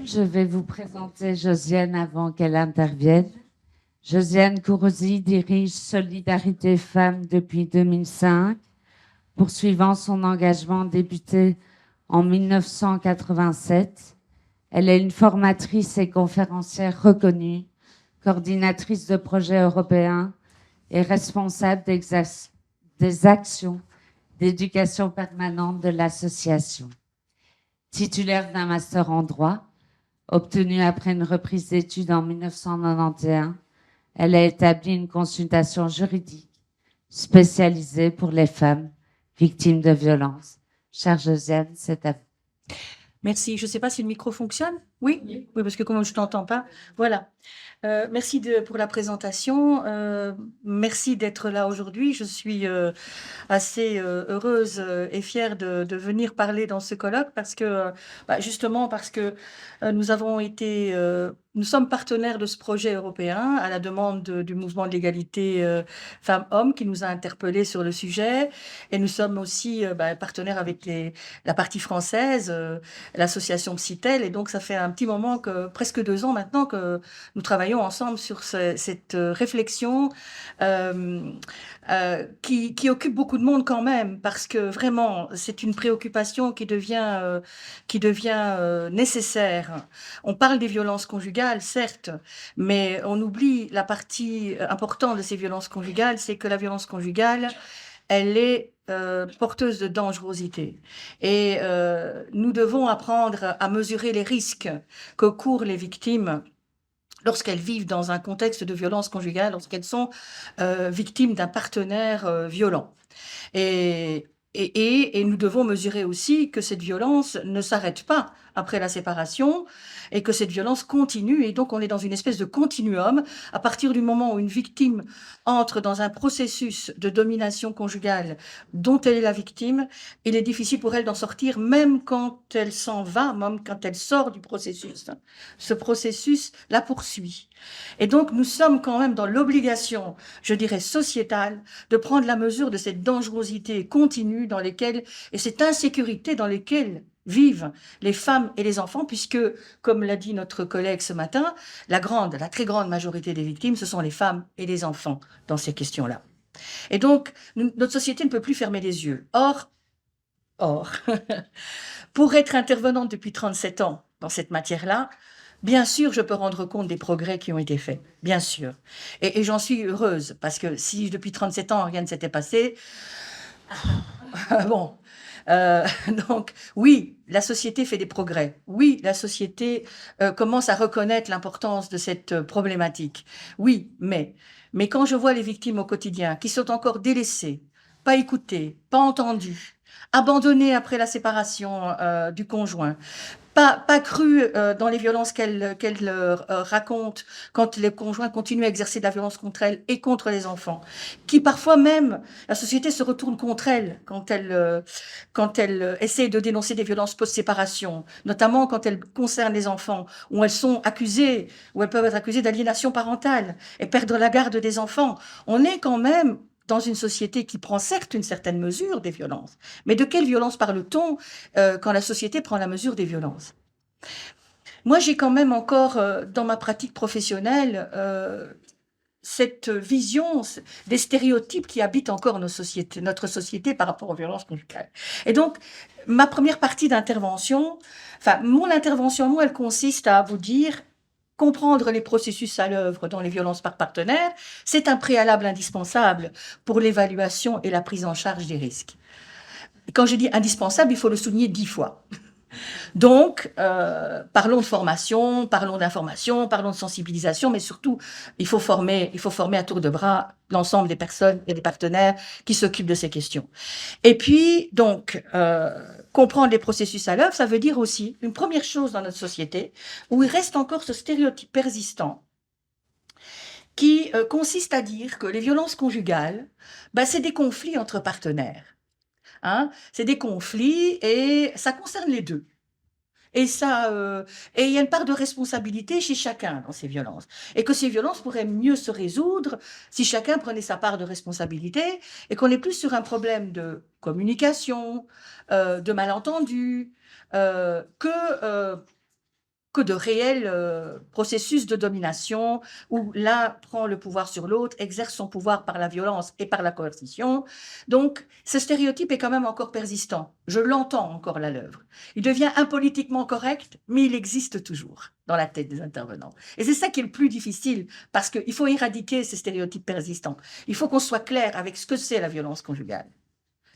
je vais vous présenter Josiane avant qu'elle intervienne. Josiane Kourouzi dirige Solidarité Femmes depuis 2005, poursuivant son engagement débuté en 1987. Elle est une formatrice et conférencière reconnue, coordinatrice de projets européens et responsable des actions d'éducation permanente de l'association. Titulaire d'un master en droit, obtenu après une reprise d'études en 1991, elle a établi une consultation juridique spécialisée pour les femmes victimes de violences. Chère Josiane, c'est à vous. Merci. Je ne sais pas si le micro fonctionne. Oui? Oui, parce que comme je ne t'entends pas. Voilà. Merci pour la présentation. Merci d'être là aujourd'hui. Je suis assez heureuse et fière de venir parler dans ce colloque parce que, justement, parce que nous sommes partenaires de ce projet européen à la demande du mouvement de l'égalité femmes-hommes qui nous a interpellés sur le sujet. Et nous sommes aussi partenaires avec la partie française, l'association Psytel. Et donc, ça fait un petit moment, presque 2 ans maintenant, que nous travaillons ensemble sur cette réflexion qui occupe beaucoup de monde quand même, parce que vraiment, c'est une préoccupation qui devient nécessaire. On parle des violences conjugales, certes, mais on oublie la partie importante de ces violences conjugales, c'est que la violence conjugale, elle est porteuse de dangerosité. Et nous devons apprendre à mesurer les risques que courent les victimes lorsqu'elles vivent dans un contexte de violence conjugale, lorsqu'elles sont victimes d'un partenaire violent. Et nous devons mesurer aussi que cette violence ne s'arrête pas après la séparation et que cette violence continue. Et donc, on est dans une espèce de continuum. À partir du moment où une victime entre dans un processus de domination conjugale dont elle est la victime, il est difficile pour elle d'en sortir, même quand elle s'en va, même quand elle sort du processus. Ce processus la poursuit. Et donc, nous sommes quand même dans l'obligation, je dirais, sociétale, de prendre la mesure de cette dangerosité continue dans lesquelles, et cette insécurité dans lesquelles vivent les femmes et les enfants, puisque, comme l'a dit notre collègue ce matin, la très grande majorité des victimes, ce sont les femmes et les enfants dans ces questions-là. Et donc, notre société ne peut plus fermer les yeux. Or, pour être intervenante depuis 37 ans dans cette matière-là, bien sûr, je peux rendre compte des progrès qui ont été faits, bien sûr. Et j'en suis heureuse, parce que si depuis 37 ans, rien ne s'était passé, bon. Donc, oui, la société fait des progrès. Oui, la société commence à reconnaître l'importance de cette problématique. Oui, mais quand je vois les victimes au quotidien qui sont encore délaissées, pas écoutées, pas entendues, abandonnées après la séparation du conjoint, pas cru dans les violences qu'elle raconte quand les conjoints continuent à exercer de la violence contre elle et contre les enfants, qui parfois même, la société se retourne contre elle quand elle essaie de dénoncer des violences post-séparation, notamment quand elles concernent les enfants, où elles peuvent être accusées d'aliénation parentale et perdre la garde des enfants. On est quand même dans une société qui prend certes une certaine mesure des violences. Mais de quelle violence parle-t-on quand la société prend la mesure des violences? Moi, j'ai quand même encore, dans ma pratique professionnelle, cette vision des stéréotypes qui habitent encore notre société par rapport aux violences conjugales. Et donc, ma première partie d'intervention, mon intervention, moi, elle consiste à vous dire: comprendre les processus à l'œuvre dans les violences par partenaire, c'est un préalable indispensable pour l'évaluation et la prise en charge des risques. Quand je dis indispensable, il faut le souligner 10 fois. Donc, parlons de formation, parlons d'information, parlons de sensibilisation, mais surtout, il faut former à tour de bras l'ensemble des personnes et des partenaires qui s'occupent de ces questions. Et puis, donc, comprendre les processus à l'œuvre, ça veut dire aussi une première chose dans notre société où il reste encore ce stéréotype persistant qui consiste à dire que les violences conjugales, c'est des conflits entre partenaires. Hein, c'est des conflits et ça concerne les deux. Et il y a une part de responsabilité chez chacun dans ces violences. Et que ces violences pourraient mieux se résoudre si chacun prenait sa part de responsabilité et qu'on est plus sur un problème de communication, de malentendu, que que de réels processus de domination où l'un prend le pouvoir sur l'autre, exerce son pouvoir par la violence et par la coercition. Donc, ce stéréotype est quand même encore persistant. Je l'entends encore à l'œuvre. Il devient impolitiquement correct, mais il existe toujours dans la tête des intervenants. Et c'est ça qui est le plus difficile, parce qu'il faut éradiquer ces stéréotypes persistants. Il faut qu'on soit clair avec ce que c'est la violence conjugale.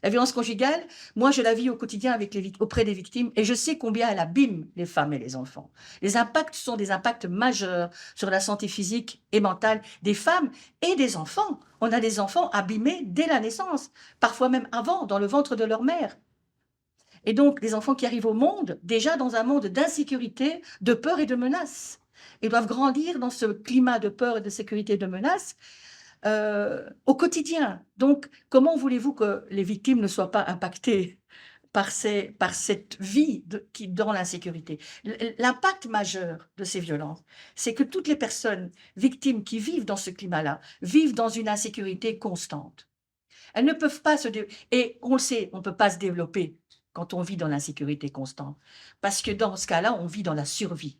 La violence conjugale, moi, je la vis au quotidien auprès des victimes et je sais combien elle abîme les femmes et les enfants. Les impacts sont des impacts majeurs sur la santé physique et mentale des femmes et des enfants. On a des enfants abîmés dès la naissance, parfois même avant, dans le ventre de leur mère. Et donc, les enfants qui arrivent au monde, déjà dans un monde d'insécurité, de peur et de menace. Ils doivent grandir dans ce climat de peur et de sécurité et de menace au quotidien. Donc, comment voulez-vous que les victimes ne soient pas impactées par cette vie qui dans l'insécurité? L'impact majeur de ces violences, c'est que toutes les personnes victimes qui vivent dans ce climat-là vivent dans une insécurité constante. Elles ne peuvent pas et on le sait, on ne peut pas se développer quand on vit dans l'insécurité constante, parce que dans ce cas-là, on vit dans la survie.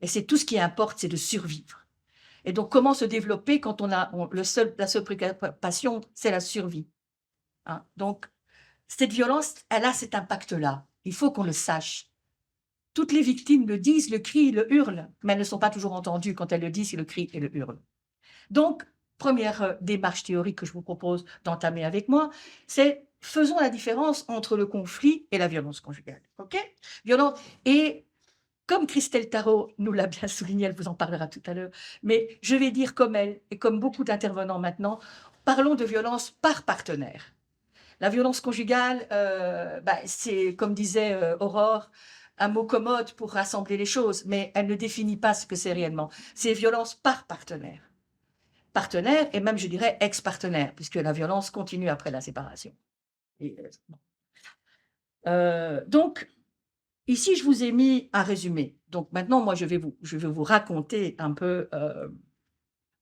Et c'est tout ce qui importe, c'est de survivre. Et donc, comment se développer quand la seule préoccupation, c'est la survie, hein? Donc, cette violence, elle a cet impact-là. Il faut qu'on le sache. Toutes les victimes le disent, le crient, le hurlent, mais elles ne sont pas toujours entendues quand elles le disent, le crient et le hurlent. Donc, première démarche théorique que je vous propose d'entamer avec moi, c'est faisons la différence entre le conflit et la violence conjugale. OK? Violence et comme Christelle Tarot nous l'a bien souligné, elle vous en parlera tout à l'heure, mais je vais dire comme elle et comme beaucoup d'intervenants maintenant, parlons de violence par partenaire. La violence conjugale, c'est, comme disait Aurore, un mot commode pour rassembler les choses, mais elle ne définit pas ce que c'est réellement. C'est violence par partenaire. Partenaire et même, je dirais, ex-partenaire, puisque la violence continue après la séparation. Et, donc, ici, je vous ai mis un résumé. Donc maintenant, moi, je vais vous raconter un peu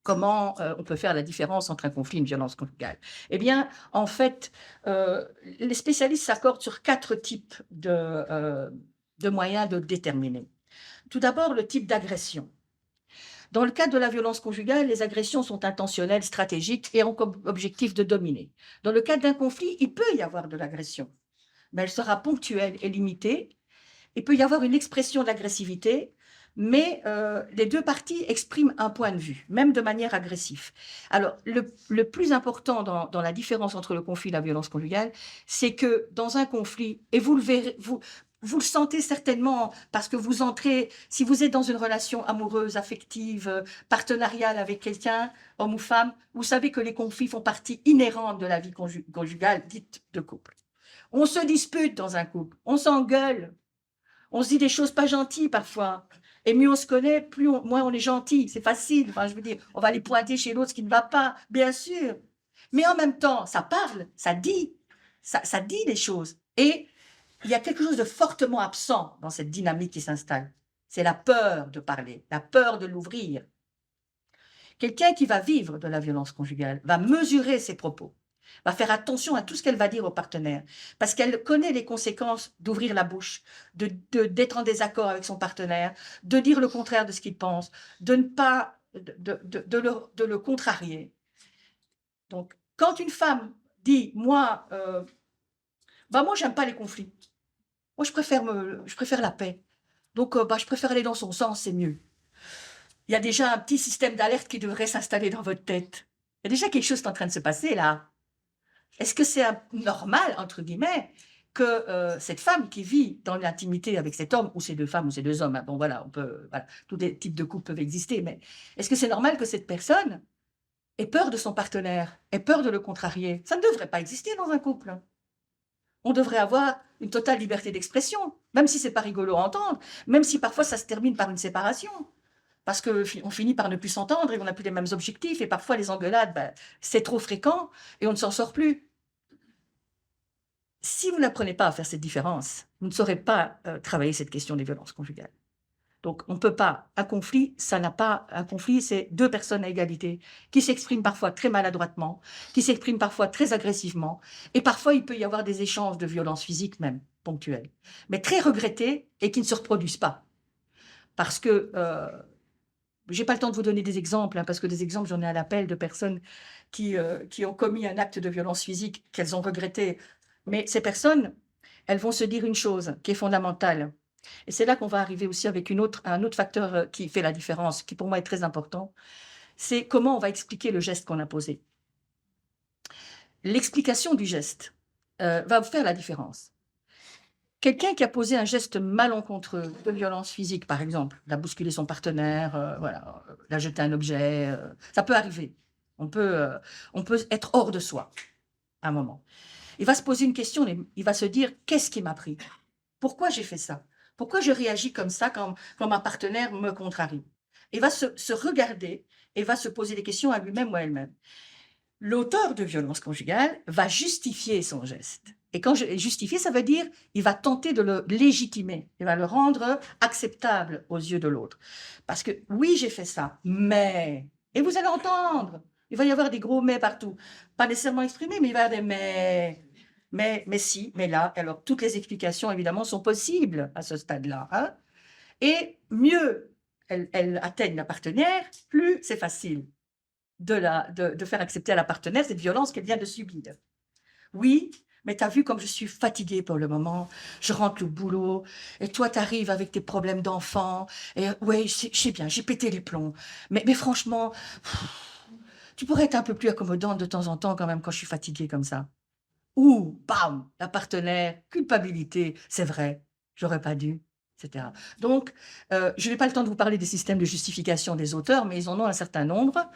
comment on peut faire la différence entre un conflit et une violence conjugale. Eh bien, en fait, les spécialistes s'accordent sur 4 types de moyens de déterminer. Tout d'abord, le type d'agression. Dans le cas de la violence conjugale, les agressions sont intentionnelles, stratégiques et ont comme objectif de dominer. Dans le cas d'un conflit, il peut y avoir de l'agression, mais elle sera ponctuelle et limitée. Il peut y avoir une expression d'agressivité, mais les deux parties expriment un point de vue, même de manière agressive. Alors, le plus important dans la différence entre le conflit et la violence conjugale, c'est que dans un conflit, et vous le verrez, vous le sentez certainement parce que vous entrez, si vous êtes dans une relation amoureuse, affective, partenariale avec quelqu'un, homme ou femme, vous savez que les conflits font partie inhérente de la vie conjugale dite de couple. On se dispute dans un couple, on s'engueule, on se dit des choses pas gentilles parfois. Et mieux on se connaît, moins on est gentil. C'est facile. Enfin, je veux dire, on va aller pointer chez l'autre ce qui ne va pas, bien sûr. Mais en même temps, ça parle, ça dit les choses. Et il y a quelque chose de fortement absent dans cette dynamique qui s'installe. C'est la peur de parler, la peur de l'ouvrir. Quelqu'un qui va vivre de la violence conjugale va mesurer ses propos, va faire attention à tout ce qu'elle va dire au partenaire, parce qu'elle connaît les conséquences d'ouvrir la bouche, d'être en désaccord avec son partenaire, de dire le contraire de ce qu'il pense, de ne pas de le contrarier. Donc, quand une femme dit, moi, j'aime pas les conflits. Moi, je préfère la paix. Donc, je préfère aller dans son sens, c'est mieux. Il y a déjà un petit système d'alerte qui devrait s'installer dans votre tête. Il y a déjà quelque chose qui est en train de se passer là. Est-ce que c'est normal, entre guillemets, que cette femme qui vit dans l'intimité avec cet homme, ou ces deux femmes, ou ces deux hommes, hein, bon voilà, tous les types de couples peuvent exister, mais est-ce que c'est normal que cette personne ait peur de son partenaire, ait peur de le contrarier? Ça ne devrait pas exister dans un couple. On devrait avoir une totale liberté d'expression, même si c'est pas rigolo à entendre, même si parfois ça se termine par une séparation. Parce qu'on finit par ne plus s'entendre et on n'a plus les mêmes objectifs. Et parfois, les engueulades, c'est trop fréquent et on ne s'en sort plus. Si vous n'apprenez pas à faire cette différence, vous ne saurez pas travailler cette question des violences conjugales. Donc, on ne peut pas. Un conflit, c'est deux personnes à égalité qui s'expriment parfois très maladroitement, qui s'expriment parfois très agressivement. Et parfois, il peut y avoir des échanges de violences physiques même, ponctuelles, mais très regrettés et qui ne se reproduisent pas. Parce que j'ai pas le temps de vous donner des exemples, hein, parce que des exemples, j'en ai à l'appel de personnes qui ont commis un acte de violence physique qu'elles ont regretté. Mais ces personnes, elles vont se dire une chose qui est fondamentale. Et c'est là qu'on va arriver aussi avec un autre facteur qui fait la différence, qui pour moi est très important. C'est comment on va expliquer le geste qu'on a posé. L'explication du geste va vous faire la différence. Quelqu'un qui a posé un geste malencontreux de violence physique, par exemple, l'a bousculé son partenaire, voilà, l'a jeté un objet, ça peut arriver. On peut être hors de soi à un moment. Il va se poser une question, il va se dire: qu'est-ce qui m'a pris? Pourquoi j'ai fait ça? Pourquoi je réagis comme ça quand ma partenaire me contrarie? Il va se regarder et va se poser des questions à lui-même ou à elle-même. L'auteur de violence conjugale va justifier son geste. Et quand justifier, ça veut dire il va tenter de le légitimer, il va le rendre acceptable aux yeux de l'autre. Parce que oui, j'ai fait ça, mais... Et vous allez entendre, il va y avoir des gros mais partout. Pas nécessairement exprimés, mais il va y avoir des mais si, mais là. Alors, toutes les explications, évidemment, sont possibles à ce stade-là. Hein. Et mieux elles atteignent la partenaire, plus c'est facile de faire accepter à la partenaire cette violence qu'elle vient de subir. Oui, mais tu as vu comme je suis fatiguée pour le moment, je rentre au boulot, et toi tu arrives avec tes problèmes d'enfant, et ouais, je sais bien, j'ai pété les plombs, mais franchement, tu pourrais être un peu plus accommodante de temps en temps quand même quand je suis fatiguée comme ça. Ou, bam, la partenaire, culpabilité, c'est vrai, j'aurais pas dû, etc. Donc, je n'ai pas le temps de vous parler des systèmes de justification des auteurs, mais ils en ont un certain nombre.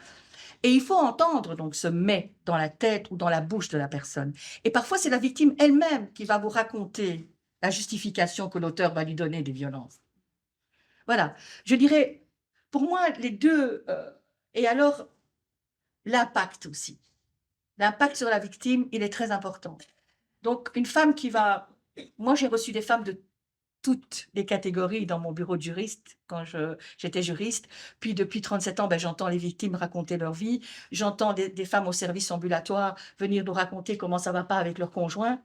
Et il faut entendre donc ce mais dans la tête ou dans la bouche de la personne. Et parfois, c'est la victime elle-même qui va vous raconter la justification que l'auteur va lui donner des violences. Voilà. Je dirais, pour moi, les deux. Et alors, l'impact aussi. L'impact sur la victime, il est très important. Donc, une femme qui va. Moi, j'ai reçu des femmes de toutes les catégories dans mon bureau de juriste quand j'étais juriste. Puis depuis 37 ans, ben, j'entends les victimes raconter leur vie. J'entends des femmes au service ambulatoire venir nous raconter comment ça ne va pas avec leur conjoint.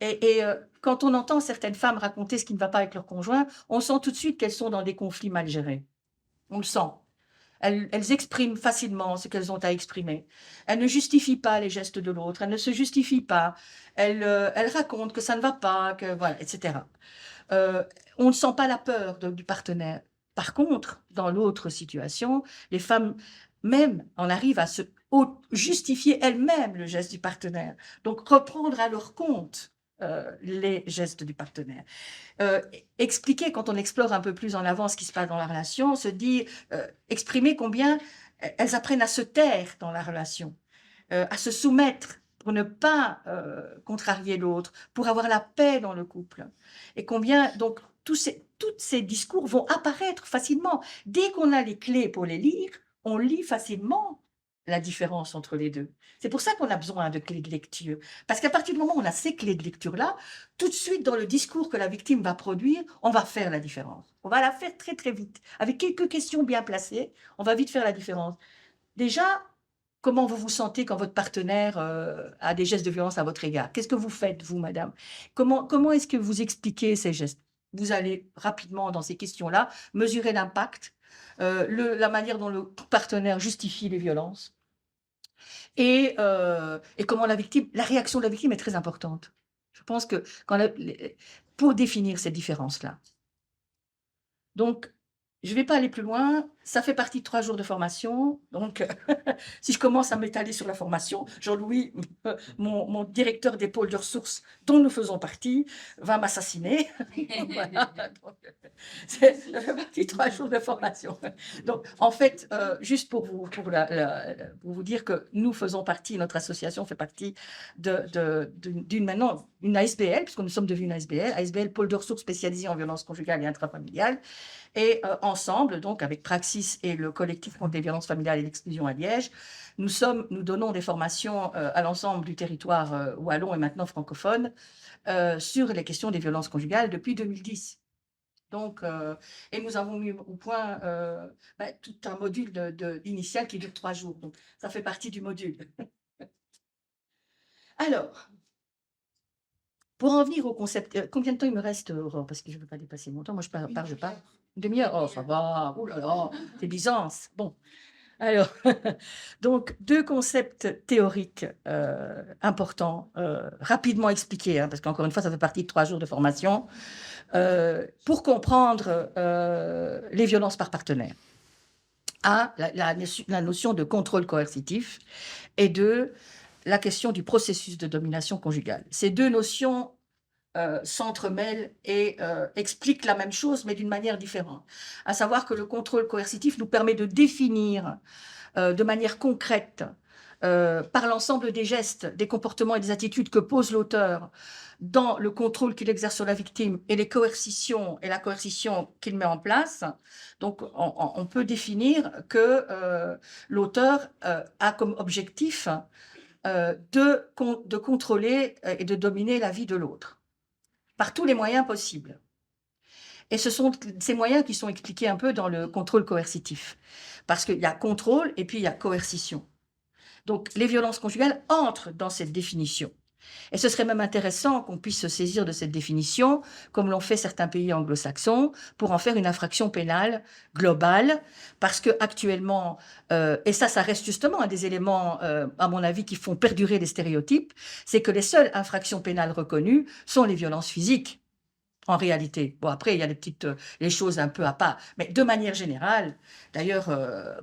Et quand on entend certaines femmes raconter ce qui ne va pas avec leur conjoint, on sent tout de suite qu'elles sont dans des conflits mal gérés. On le sent. Elles expriment facilement ce qu'elles ont à exprimer. Elles ne justifient pas les gestes de l'autre. Elles ne se justifient pas. Elles racontent que ça ne va pas, que voilà, etc. On ne sent pas la peur du partenaire. Par contre, dans l'autre situation, les femmes même en arrivent à se justifier elles-mêmes le geste du partenaire. Donc, reprendre à leur compte les gestes du partenaire. Expliquer, quand on explore un peu plus en avant ce qui se passe dans la relation, se dire, exprimer combien elles apprennent à se taire dans la relation, à se soumettre pour ne pas contrarier l'autre, pour avoir la paix dans le couple. Et combien, donc, tous ces discours vont apparaître facilement. Dès qu'on a les clés pour les lire, on lit facilement la différence entre les deux. C'est pour ça qu'on a besoin de clés de lecture. Parce qu'à partir du moment où on a ces clés de lecture-là, tout de suite, dans le discours que la victime va produire, on va faire la différence. On va la faire très, très vite. Avec quelques questions bien placées, on va vite faire la différence. Déjà, comment vous vous sentez quand votre partenaire a des gestes de violence à votre égard? Qu'est-ce que vous faites, vous, madame? Comment est-ce que vous expliquez ces gestes? Vous allez rapidement, dans ces questions-là, mesurer l'impact, la manière dont le partenaire justifie les violences et comment la réaction de la victime est très importante. Je pense que pour définir cette différence-là. Donc, je ne vais pas aller plus loin. Ça fait partie de 3 jours de formation. Donc, si je commence à m'étaler sur la formation, Jean-Louis, mon directeur des pôles de ressources dont nous faisons partie, va m'assassiner. Voilà, donc, ça fait partie de 3 jours de formation. Donc, en fait, juste pour vous dire que nous faisons partie, notre association fait partie maintenant une ASBL, puisque nous sommes devenus une ASBL, ASBL Pôle de ressources spécialisé en violence conjugale et intrafamiliale. Et ensemble, donc avec Praxis et le collectif contre les violences familiales et l'exclusion à Liège, nous donnons des formations à l'ensemble du territoire wallon et maintenant francophone sur les questions des violences conjugales depuis 2010. Donc, et nous avons mis au point tout un module initial qui dure 3 jours. Donc, ça fait partie du module. Alors, pour en venir au concept, combien de temps il me reste, Aurore? Parce que je ne veux pas dépasser mon temps. Moi, je pars. Une demi-heure? Oh, ça va. Ouh là là, c'est Byzance. Bon, alors, donc 2 concepts théoriques, importants, rapidement expliqués, hein, parce qu'encore une fois, ça fait partie de 3 jours de formation, pour comprendre, les violences par partenaire. 1, la notion de contrôle coercitif et 2, la question du processus de domination conjugale. Ces 2 notions s'entremêlent et expliquent la même chose, mais d'une manière différente. À savoir que le contrôle coercitif nous permet de définir de manière concrète, par l'ensemble des gestes, des comportements et des attitudes que pose l'auteur dans le contrôle qu'il exerce sur la victime et les coercitions et la coercition qu'il met en place. Donc, on peut définir que l'auteur a comme objectif de contrôler et de dominer la vie de l'autre par tous les moyens possibles. Et ce sont ces moyens qui sont expliqués un peu dans le contrôle coercitif. Parce qu'il y a contrôle et puis il y a coercition. Donc, les violences conjugales entrent dans cette définition. Et ce serait même intéressant qu'on puisse se saisir de cette définition, comme l'ont fait certains pays anglo-saxons, pour en faire une infraction pénale globale, parce que actuellement, et ça reste justement un des éléments, à mon avis, qui font perdurer les stéréotypes, c'est que les seules infractions pénales reconnues sont les violences physiques. En réalité. Bon, après, il y a les choses un peu à part. Mais de manière générale, d'ailleurs,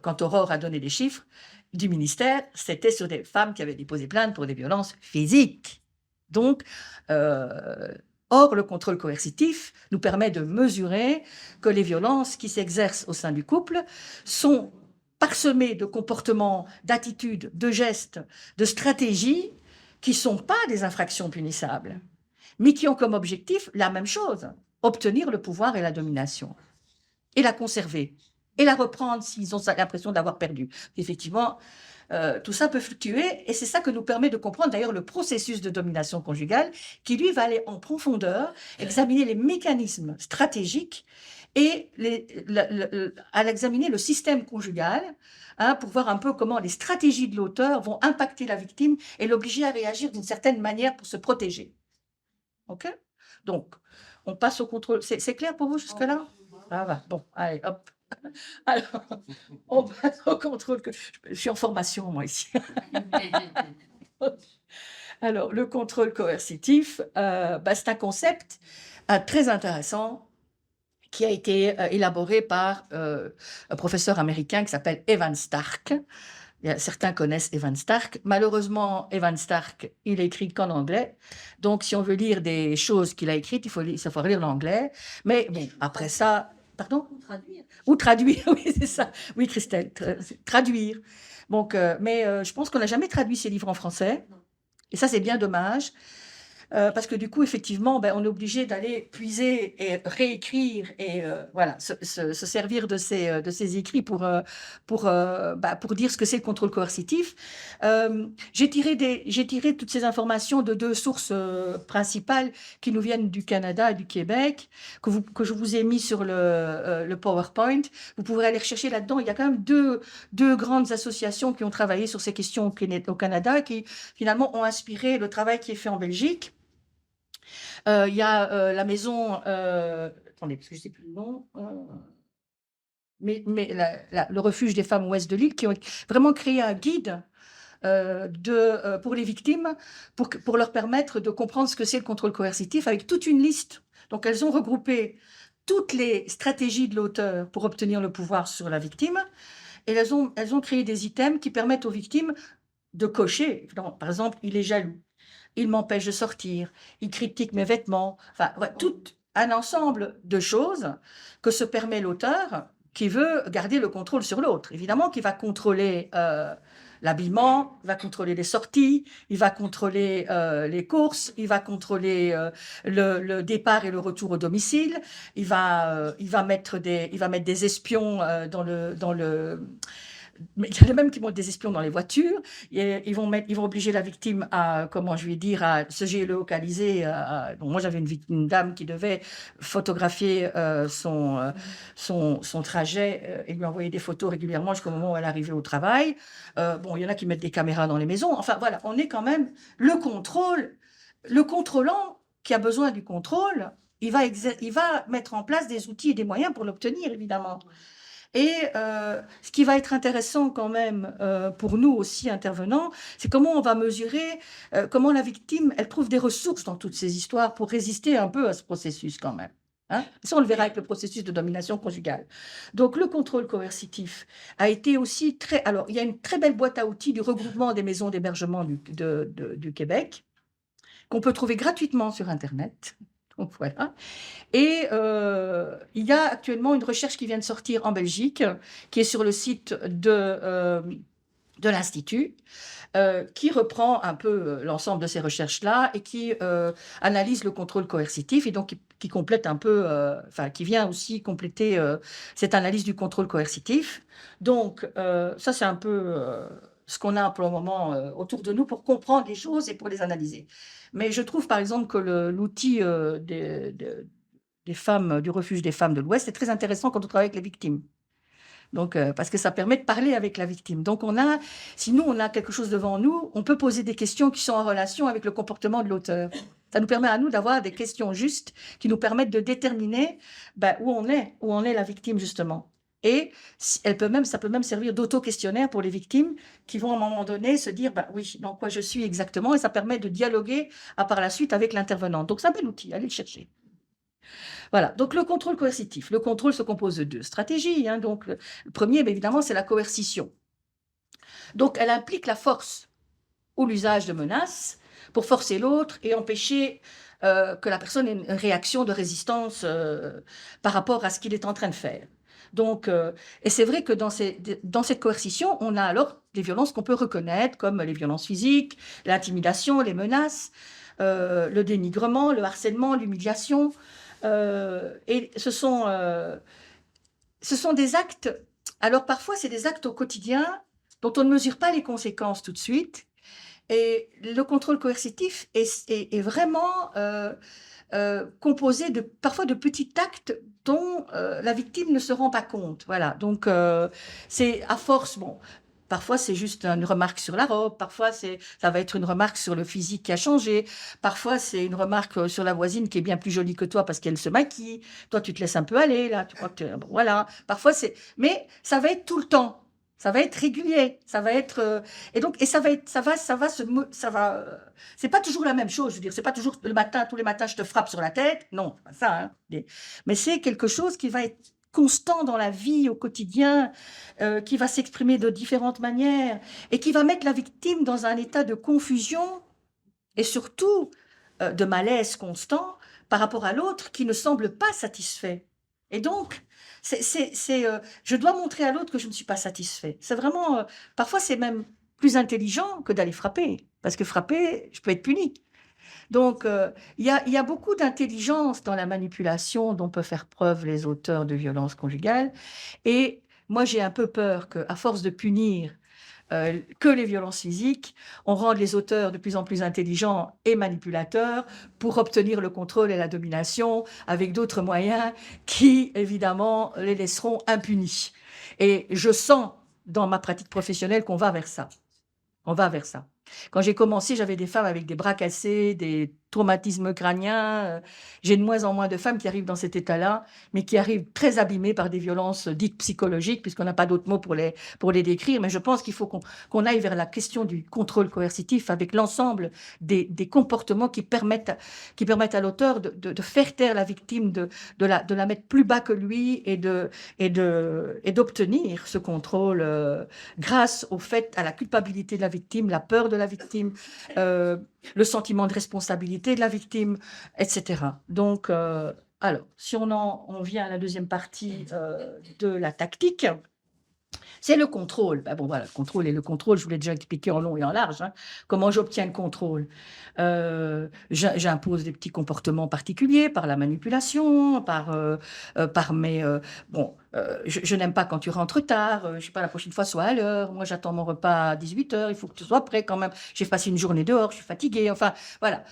quand Aurore a donné les chiffres du ministère, c'était sur des femmes qui avaient déposé plainte pour des violences physiques. Donc, or, le contrôle coercitif nous permet de mesurer que les violences qui s'exercent au sein du couple sont parsemées de comportements, d'attitudes, de gestes, de stratégies qui ne sont pas des infractions punissables, mais qui ont comme objectif la même chose, obtenir le pouvoir et la domination, et la conserver, et la reprendre s'ils ont l'impression d'avoir perdu. Effectivement, tout ça peut fluctuer, et c'est ça que nous permet de comprendre d'ailleurs le processus de domination conjugale, qui lui va aller en profondeur, examiner les mécanismes stratégiques, et à examiner le système conjugal, hein, pour voir un peu comment les stratégies de l'auteur vont impacter la victime et l'obliger à réagir d'une certaine manière pour se protéger. OK? Donc, on passe au contrôle. C'est clair pour vous jusque-là? Ah va, bon, allez, hop. Alors, on passe au contrôle. Je suis en formation, moi, ici. Alors, le contrôle coercitif, c'est un concept très intéressant qui a été élaboré par un professeur américain qui s'appelle Evan Stark. Certains connaissent Evan Stark. Malheureusement, Evan Stark, il écrit qu'en anglais. Donc, si on veut lire des choses qu'il a écrites, il faut lire l'anglais. Mais bon, après ça... Pardon? Ou traduire. Ou traduire, oui, c'est ça. Oui, Christelle, traduire. Donc, je pense qu'on n'a jamais traduit ces livres en français. Non. Et ça, c'est bien dommage. Parce que du coup, effectivement, on est obligé d'aller puiser et réécrire et voilà, se servir de ces écrits pour dire ce que c'est le contrôle coercitif. J'ai tiré toutes ces informations de 2 sources principales qui nous viennent du Canada et du Québec, que je vous ai mis sur le PowerPoint. Vous pourrez aller chercher là-dedans. Il y a quand même deux grandes associations qui ont travaillé sur ces questions au Canada, qui finalement ont inspiré le travail qui est fait en Belgique. Il y a la maison, attendez, parce que je ne sais plus le nom, mais le refuge des femmes ouest de Lille, qui ont vraiment créé un guide pour les victimes, pour leur permettre de comprendre ce que c'est le contrôle coercitif, avec toute une liste. Donc, elles ont regroupé toutes les stratégies de l'auteur pour obtenir le pouvoir sur la victime, et elles ont créé des items qui permettent aux victimes de cocher. Par exemple, il est jaloux. Il m'empêche de sortir, il critique mes vêtements, enfin, ouais, tout un ensemble de choses que se permet l'auteur qui veut garder le contrôle sur l'autre. Évidemment qu'il va contrôler l'habillement, il va contrôler les sorties, il va contrôler les courses, il va contrôler le départ et le retour au domicile, il va mettre des espions dans le mais il y en a même qui mettent des espions dans les voitures. Et ils vont obliger la victime à, comment je vais dire, à se géolocaliser. Bon, moi, j'avais une dame qui devait photographier son trajet et lui envoyer des photos régulièrement jusqu'au moment où elle arrivait au travail. Bon, il y en a qui mettent des caméras dans les maisons. Enfin, voilà, on est quand même le contrôlant qui a besoin du contrôle il va mettre en place des outils et des moyens pour l'obtenir, évidemment. Et ce qui va être intéressant quand même pour nous aussi intervenants, c'est comment on va mesurer, comment la victime, elle trouve des ressources dans toutes ces histoires pour résister un peu à ce processus quand même. Hein. Ça, on le verra avec le processus de domination conjugale. Donc, le contrôle coercitif a été aussi très... Alors, il y a une très belle boîte à outils du regroupement des maisons d'hébergement du Québec, qu'on peut trouver gratuitement sur Internet. Donc, voilà. Et il y a actuellement une recherche qui vient de sortir en Belgique, qui est sur le site de l'Institut, qui reprend un peu l'ensemble de ces recherches-là et qui analyse le contrôle coercitif et donc qui complète un peu, enfin, qui vient aussi compléter cette analyse du contrôle coercitif. Donc, ça, c'est un peu ce qu'on a pour le moment autour de nous pour comprendre les choses et pour les analyser. Mais je trouve, par exemple, que l'outil des femmes, du refuge des femmes de l'Ouest est très intéressant quand on travaille avec les victimes. Donc, parce que ça permet de parler avec la victime. Donc, si nous, on a quelque chose devant nous, on peut poser des questions qui sont en relation avec le comportement de l'auteur. Ça nous permet à nous d'avoir des questions justes qui nous permettent de déterminer où on est la victime, justement. Et ça peut même servir d'auto-questionnaire pour les victimes qui vont à un moment donné se dire, oui, dans quoi je suis exactement, et ça permet de dialoguer par la suite avec l'intervenant. Donc, c'est un bel outil, allez le chercher. Voilà, donc le contrôle coercitif. Le contrôle se compose de 2 stratégies. Hein. Donc, le premier, évidemment, c'est la coercition. Donc, elle implique la force ou l'usage de menaces pour forcer l'autre et empêcher que la personne ait une réaction de résistance par rapport à ce qu'il est en train de faire. Donc, et c'est vrai que dans cette coercition, on a alors des violences qu'on peut reconnaître, comme les violences physiques, l'intimidation, les menaces, le dénigrement, le harcèlement, l'humiliation. Et ce sont des actes, alors parfois c'est des actes au quotidien dont on ne mesure pas les conséquences tout de suite. Et le contrôle coercitif est vraiment composé parfois de petits actes dont la victime ne se rend pas compte. Voilà, donc c'est à force, bon, parfois c'est juste une remarque sur la robe, parfois ça va être une remarque sur le physique qui a changé, parfois c'est une remarque sur la voisine qui est bien plus jolie que toi parce qu'elle se maquille, toi tu te laisses un peu aller, là, tu crois que bon, voilà, parfois mais ça va être tout le temps. Ça va être régulier, ça va être et donc c'est pas toujours la même chose, je veux dire, c'est pas toujours tous les matins je te frappe sur la tête, non, c'est pas ça, hein. Mais c'est quelque chose qui va être constant dans la vie au quotidien, qui va s'exprimer de différentes manières et qui va mettre la victime dans un état de confusion et surtout de malaise constant par rapport à l'autre qui ne semble pas satisfait. Et donc, je dois montrer à l'autre que je ne suis pas satisfait. C'est vraiment, parfois c'est même plus intelligent que d'aller frapper, parce que frapper, je peux être puni. Donc, il y a beaucoup d'intelligence dans la manipulation dont peuvent faire preuve les auteurs de violences conjugales. Et moi, j'ai un peu peur qu'à force de punir que les violences physiques, on rende les auteurs de plus en plus intelligents et manipulateurs pour obtenir le contrôle et la domination avec d'autres moyens qui, évidemment, les laisseront impunis. Et je sens dans ma pratique professionnelle qu'on va vers ça. On va vers ça. Quand j'ai commencé, j'avais des femmes avec des bras cassés, des traumatismes crâniens. J'ai de moins en moins de femmes qui arrivent dans cet état-là, mais qui arrivent très abîmées par des violences dites psychologiques, puisqu'on n'a pas d'autres mots pour les décrire. Mais je pense qu'il faut qu'on aille vers la question du contrôle coercitif avec l'ensemble des comportements qui permettent à l'auteur de faire taire la victime, de la mettre plus bas que lui et d'obtenir ce contrôle grâce au fait, à la culpabilité de la victime, la peur de la victime, le sentiment de responsabilité de la victime, etc. Donc, alors, si on vient à la deuxième partie de la tactique, c'est le contrôle. Bon, voilà, le contrôle, je vous l'ai déjà expliqué en long et en large. Hein. Comment j'obtiens le contrôle? J'impose des petits comportements particuliers par la manipulation, par mes... bon, je n'aime pas quand tu rentres tard, je sais pas, la prochaine fois, sois à l'heure. Moi, j'attends mon repas à 18h, il faut que tu sois prêt quand même. J'ai passé une journée dehors, je suis fatiguée. Enfin, voilà.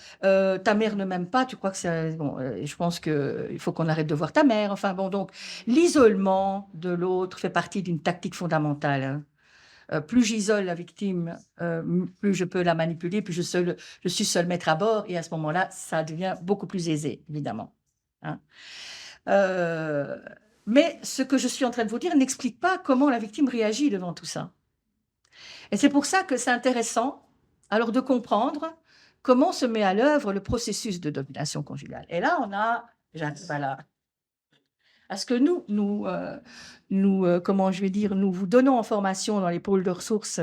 Ta mère ne m'aime pas, tu crois que c'est... Bon, je pense qu'il faut qu'on arrête de voir ta mère. Enfin, bon, donc, l'isolement de l'autre fait partie d'une tactique fondamentale. Hein. Plus j'isole la victime, plus je peux la manipuler, plus je suis seul maître à bord. Et à ce moment-là, ça devient beaucoup plus aisé, évidemment. hein. Euh, mais ce que je suis en train de vous dire n'explique pas comment la victime réagit devant tout ça. Et c'est pour ça que c'est intéressant alors de comprendre comment se met à l'œuvre le processus de domination conjugale. Et là, j'arrive à ce que comment je vais dire, nous vous donnons en formation dans les pôles de ressources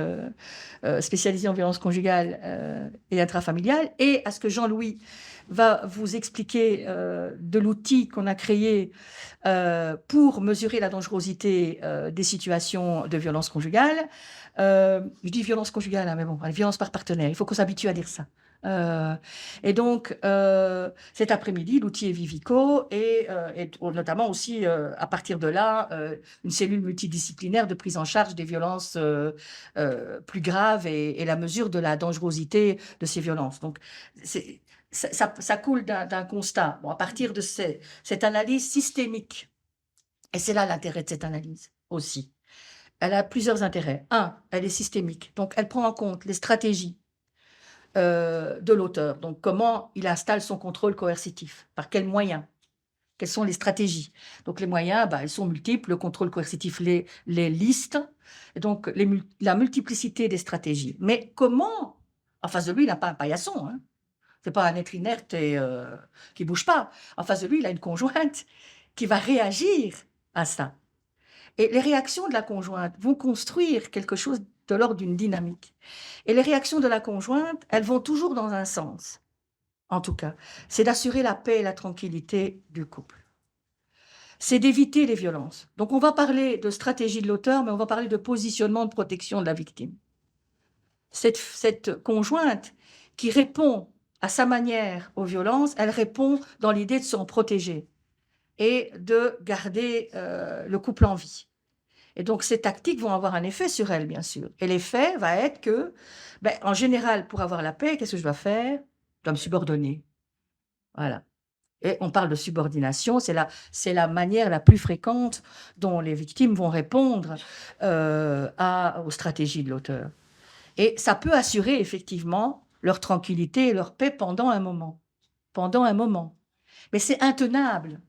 spécialisés en violence conjugale et intrafamiliale, et à ce que Jean-Louis va vous expliquer de l'outil qu'on a créé pour mesurer la dangerosité des situations de violence conjugale. Je dis violence conjugale, hein, mais bon, violence par partenaire, il faut qu'on s'habitue à dire ça. Et donc, cet après-midi, l'outil est Vivico et notamment aussi, à partir de là, une cellule multidisciplinaire de prise en charge des violences plus graves et la mesure de la dangerosité de ces violences. Donc, ça coule d'un constat. Bon, à partir de cette analyse systémique, et c'est là l'intérêt de cette analyse aussi. Elle a plusieurs intérêts. Un, elle est systémique, donc elle prend en compte les stratégies de l'auteur. Donc, comment il installe son contrôle coercitif, par quels moyens, quelles sont les stratégies. Donc, les moyens, elles sont multiples, le contrôle coercitif les liste, et donc la multiplicité des stratégies. Mais comment, en face de lui, il n'a pas un paillasson, hein. C'est pas un être inerte et qui bouge pas. En face de lui, il a une conjointe qui va réagir à ça. Et les réactions de la conjointe vont construire quelque chose de l'ordre d'une dynamique. Et les réactions de la conjointe, elles vont toujours dans un sens, en tout cas. C'est d'assurer la paix et la tranquillité du couple. C'est d'éviter les violences. Donc on va parler de stratégie de l'auteur, mais on va parler de positionnement de protection de la victime. Cette conjointe qui répond à sa manière aux violences, elle répond dans l'idée de s'en protéger et de garder le couple en vie. Et donc, ces tactiques vont avoir un effet sur elle, bien sûr. Et l'effet va être que, en général, pour avoir la paix, qu'est-ce que je dois faire? Je dois me subordonner. Voilà. Et on parle de subordination, c'est la manière la plus fréquente dont les victimes vont répondre aux stratégies de l'auteur. Et ça peut assurer effectivement leur tranquillité et leur paix pendant un moment. Pendant un moment. Mais c'est intenable.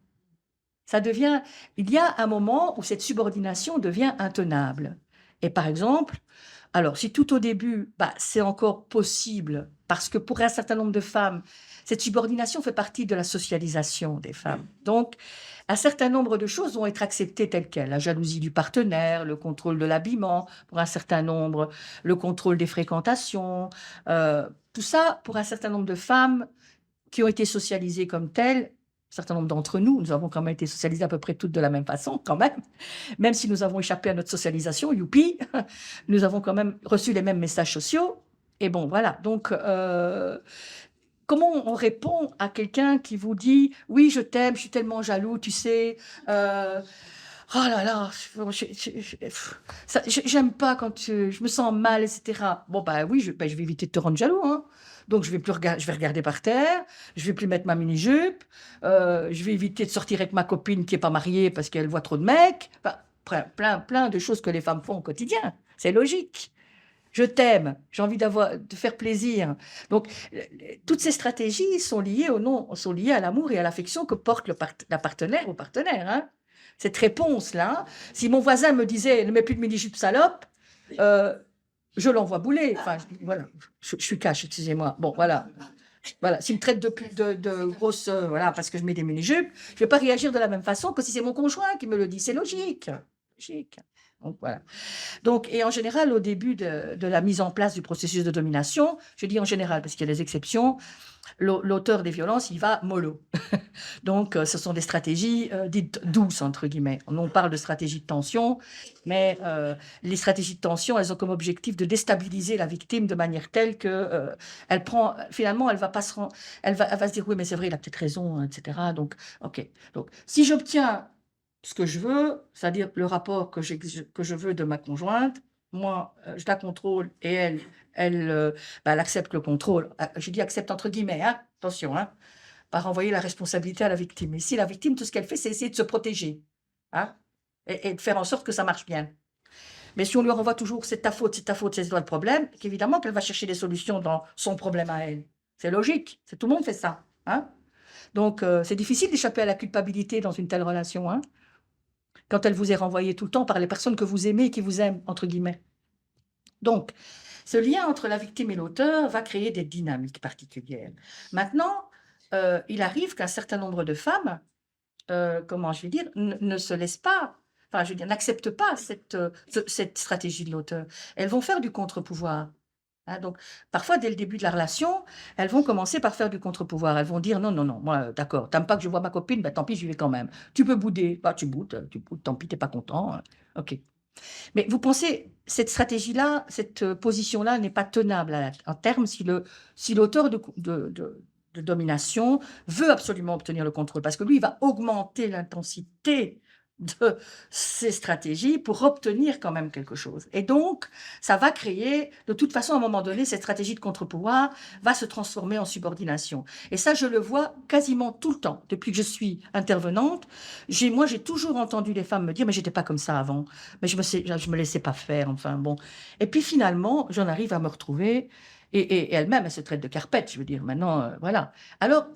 Il y a un moment où cette subordination devient intenable. Et par exemple, alors si tout au début, c'est encore possible, parce que pour un certain nombre de femmes, cette subordination fait partie de la socialisation des femmes. Donc, un certain nombre de choses vont être acceptées telles quelles. La jalousie du partenaire, le contrôle de l'habillement, pour un certain nombre, le contrôle des fréquentations, tout ça, pour un certain nombre de femmes qui ont été socialisées comme telles. Un certain nombre d'entre nous avons quand même été socialisés à peu près toutes de la même façon, quand même si nous avons échappé à notre socialisation, youpi, nous avons quand même reçu les mêmes messages sociaux. Et bon, voilà. Donc, comment on répond à quelqu'un qui vous dit « Oui, je t'aime, je suis tellement jaloux, tu sais. Oh là là, j'aime pas quand je me sens mal, etc. » Bon, oui, je vais éviter de te rendre jaloux, hein. Donc, je vais regarder par terre, je vais plus mettre ma mini-jupe, je vais éviter de sortir avec ma copine qui est pas mariée parce qu'elle voit trop de mecs. Enfin, plein de choses que les femmes font au quotidien. C'est logique. Je t'aime, j'ai envie de faire plaisir. Donc, toutes ces stratégies sont liées à l'amour et à l'affection que porte la partenaire au partenaire, hein. Cette réponse-là, si mon voisin me disait « Ne mets plus de mini-jupe, salope », je l'envoie bouler. Enfin, voilà, je suis cash, excusez-moi. Bon, voilà. S'il me traite de grosse, voilà, parce que je mets des mini-jupes, je ne vais pas réagir de la même façon que si c'est mon conjoint qui me le dit. C'est logique. Donc, voilà. Donc, et en général, au début de la mise en place du processus de domination, je dis en général parce qu'il y a des exceptions, l'auteur des violences, il va mollo. Donc, ce sont des stratégies dites douces, entre guillemets. On parle de stratégies de tension, mais les stratégies de tension, elles ont comme objectif de déstabiliser la victime de manière telle que finalement, elle va se dire, oui, mais c'est vrai, il a peut-être raison, etc. Donc, OK. Donc, si j'obtiens ce que je veux, c'est-à-dire le rapport que je veux de ma conjointe, moi, je la contrôle et elle accepte le contrôle. Je dis accepte entre guillemets, hein, attention, hein, pas renvoyer la responsabilité à la victime. Ici, la victime, tout ce qu'elle fait, c'est essayer de se protéger, hein, et de faire en sorte que ça marche bien. Mais si on lui renvoie toujours c'est ta faute, c'est toi le problème, évidemment qu'elle va chercher des solutions dans son problème à elle. C'est logique, tout le monde fait ça, hein. Donc, c'est difficile d'échapper à la culpabilité dans une telle relation, hein, quand elle vous est renvoyée tout le temps par les personnes que vous aimez et qui vous aiment, entre guillemets. Donc, ce lien entre la victime et l'auteur va créer des dynamiques particulières. Maintenant, il arrive qu'un certain nombre de femmes, comment je vais dire, ne se laissent pas, enfin, je veux dire, n'acceptent pas cette stratégie de l'auteur. Elles vont faire du contre-pouvoir. Hein, donc, parfois, dès le début de la relation, elles vont commencer par faire du contre-pouvoir. Elles vont dire non, non, non, moi, d'accord, t'aimes pas que je vois ma copine, ben tant pis, j'y vais quand même. Tu peux bouder, bah, tu boudes, tant pis, t'es pas content. Ok. Mais vous pensez, cette stratégie-là, cette position-là n'est pas tenable en termes si l'auteur de domination veut absolument obtenir le contrôle, parce que lui, il va augmenter l'intensité de ces stratégies pour obtenir quand même quelque chose. Et donc, ça va créer, de toute façon, à un moment donné, cette stratégie de contre-pouvoir va se transformer en subordination. Et ça, je le vois quasiment tout le temps. Depuis que je suis intervenante, moi, j'ai toujours entendu les femmes me dire, mais j'étais pas comme ça avant, mais je me laissais pas faire, enfin bon. Et puis finalement, j'en arrive à me retrouver, et elle-même, elle se traite de carpette, je veux dire, maintenant, voilà. Alors,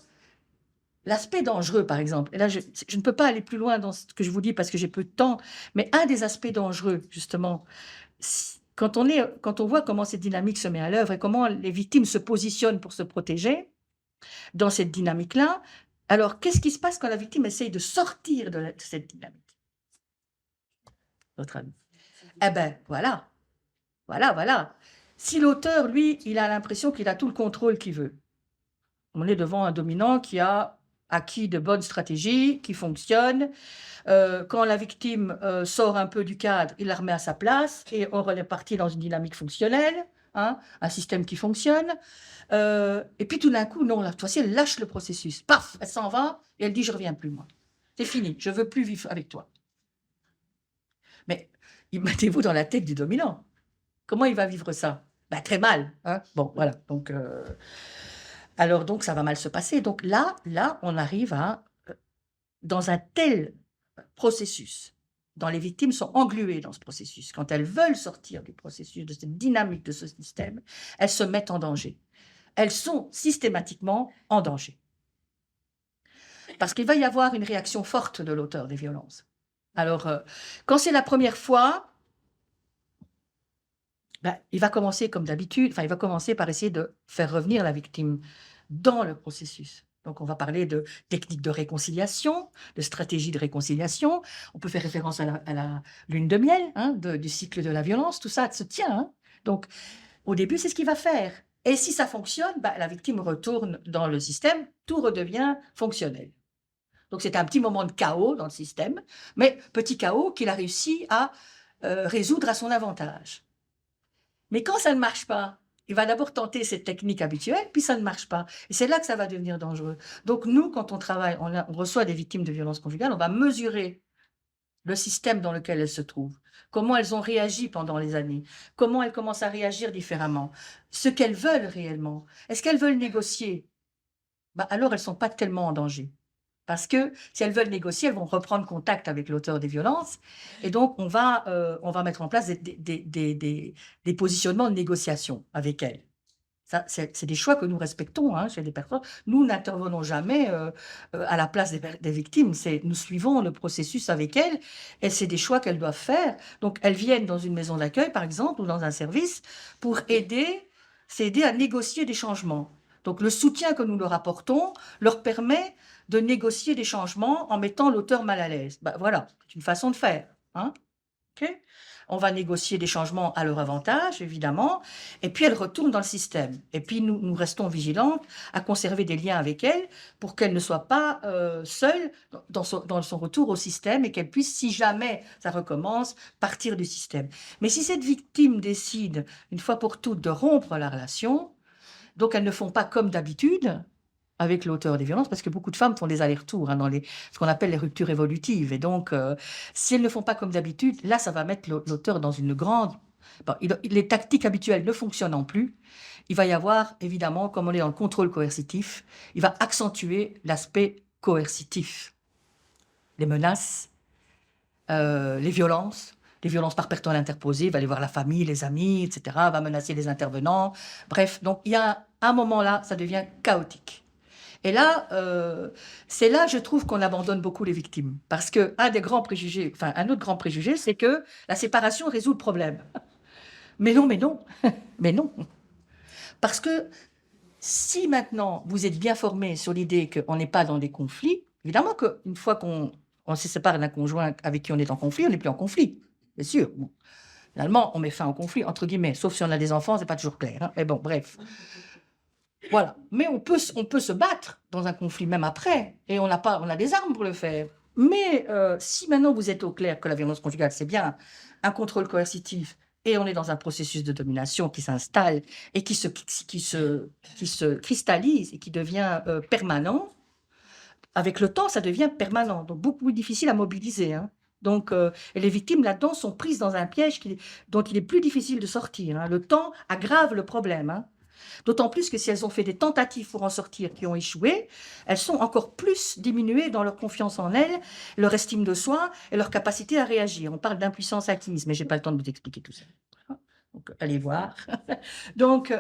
l'aspect dangereux, par exemple, et là, je ne peux pas aller plus loin dans ce que je vous dis parce que j'ai peu de temps, mais un des aspects dangereux, justement, quand on voit comment cette dynamique se met à l'œuvre et comment les victimes se positionnent pour se protéger dans cette dynamique-là, alors qu'est-ce qui se passe quand la victime essaye de sortir de cette dynamique? Votre avis? Eh ben, voilà, voilà, voilà. Si l'auteur, lui, il a l'impression qu'il a tout le contrôle qu'il veut, on est devant un dominant qui a acquis de bonnes stratégies, qui fonctionnent. Quand la victime sort un peu du cadre, il la remet à sa place et on est parti dans une dynamique fonctionnelle, hein, un système qui fonctionne. Et puis tout d'un coup, non, toi, elle lâche le processus. Paf, elle s'en va et elle dit, je reviens plus, moi. C'est fini, je veux plus vivre avec toi. Mais mettez-vous dans la tête du dominant. Comment il va vivre ça? Ben, très mal. Hein, bon, voilà. Donc, alors, donc, ça va mal se passer. Donc là, on arrive dans un tel processus, dont les victimes sont engluées dans ce processus. Quand elles veulent sortir du processus, de cette dynamique de ce système, elles se mettent en danger. Elles sont systématiquement en danger. Parce qu'il va y avoir une réaction forte de l'auteur des violences. Alors, quand c'est la première fois, ben, il va commencer comme d'habitude, il va commencer par essayer de faire revenir la victime dans le processus. Donc, on va parler de techniques de réconciliation, de stratégies de réconciliation. On peut faire référence à la lune de miel, hein, du cycle de la violence. Tout ça se tient. Hein. Donc, au début, c'est ce qu'il va faire. Et si ça fonctionne, ben, la victime retourne dans le système, tout redevient fonctionnel. Donc, c'est un petit moment de chaos dans le système, mais petit chaos qu'il a réussi à résoudre à son avantage. Mais quand ça ne marche pas, il va d'abord tenter cette technique habituelle, puis ça ne marche pas. Et c'est là que ça va devenir dangereux. Donc nous, quand on travaille, on reçoit des victimes de violences conjugales, on va mesurer le système dans lequel elles se trouvent, comment elles ont réagi pendant les années, comment elles commencent à réagir différemment, ce qu'elles veulent réellement. Est-ce qu'elles veulent négocier? Bah, alors elles ne sont pas tellement en danger. Parce que si elles veulent négocier, elles vont reprendre contact avec l'auteur des violences. Et donc, on va mettre en place des positionnements de négociation avec elles. Ça, c'est des choix que nous respectons hein, chez les personnes. Nous n'intervenons jamais à la place des victimes. Nous suivons le processus avec elles et c'est des choix qu'elles doivent faire. Donc, elles viennent dans une maison d'accueil, par exemple, ou dans un service pour s'aider à négocier des changements. Donc, le soutien que nous leur apportons leur permet de négocier des changements en mettant l'auteur mal à l'aise. Ben, voilà, c'est une façon de faire. Hein. Okay. On va négocier des changements à leur avantage, évidemment, et puis elles retournent dans le système. Et puis nous restons vigilantes à conserver des liens avec elles pour qu'elles ne soient pas seules dans son retour au système et qu'elles puissent, si jamais ça recommence, partir du système. Mais si cette victime décide, une fois pour toutes, de rompre la relation, donc elles ne font pas comme d'habitude, avec l'auteur des violences, parce que beaucoup de femmes font des allers-retours hein, dans ce qu'on appelle les ruptures évolutives. Et donc, si elles ne font pas comme d'habitude, là, ça va mettre l'auteur dans une grande... Bon, les tactiques habituelles ne fonctionnant plus, il va y avoir, évidemment, comme on est dans le contrôle coercitif, il va accentuer l'aspect coercitif. Les menaces, les violences par personne interposée, il va aller voir la famille, les amis, etc., va menacer les intervenants. Bref, donc il y a un moment là, ça devient chaotique. Et là, c'est là, je trouve qu'on abandonne beaucoup les victimes. Parce que un autre grand préjugé, c'est que la séparation résout le problème. Mais non, mais non, mais non. Parce que si maintenant vous êtes bien formé sur l'idée qu'on n'est pas dans des conflits, évidemment qu'une fois qu'on se sépare d'un conjoint avec qui on est en conflit, on n'est plus en conflit, c'est sûr. Bon. Finalement, on met fin au conflit, entre guillemets, sauf si on a des enfants, c'est pas toujours clair. Hein. Mais bon, bref. Voilà. Mais on peut se battre dans un conflit même après, et on a des armes pour le faire. Mais si maintenant vous êtes au clair que la violence conjugale, c'est bien un contrôle coercitif, et on est dans un processus de domination qui s'installe et qui se cristallise et qui devient permanent, avec le temps, ça devient permanent, donc beaucoup plus difficile à mobiliser. Hein. Donc, et les victimes là-dedans sont prises dans un piège dont il est plus difficile de sortir. Hein. Le temps aggrave le problème. Hein. D'autant plus que si elles ont fait des tentatives pour en sortir qui ont échoué, elles sont encore plus diminuées dans leur confiance en elles, leur estime de soi et leur capacité à réagir. On parle d'impuissance acquise, mais je n'ai pas le temps de vous expliquer tout ça. Donc, allez voir. donc,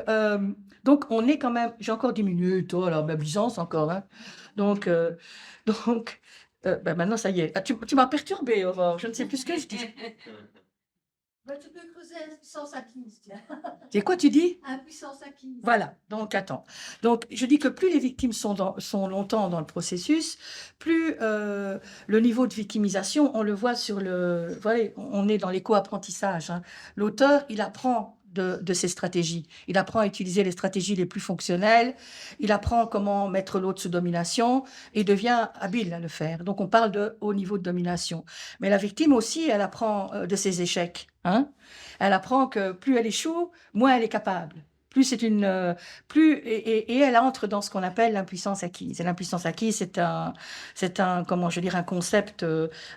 on est quand même... J'ai encore 10 minutes, oh là, ma puissance encore. Hein. Donc, maintenant, ça y est. Ah, tu m'as perturbée, Aurore. Je ne sais plus ce que je dis. Tu peux creuser impuissance acquise. C'est quoi tu dis? Impuissance acquise. Voilà, donc attends. Donc je dis que plus les victimes sont longtemps dans le processus, plus le niveau de victimisation, on le voit voilà, on est dans l'éco-apprentissage. Hein. L'auteur, il apprend de ces stratégies. Il apprend à utiliser les stratégies les plus fonctionnelles, il apprend comment mettre l'autre sous domination et devient habile à le faire. Donc on parle de haut niveau de domination. Mais la victime aussi, elle apprend de ses échecs. Hein. Elle apprend que plus elle échoue, moins elle est capable. Et elle entre dans ce qu'on appelle l'impuissance acquise. Et l'impuissance acquise, c'est un concept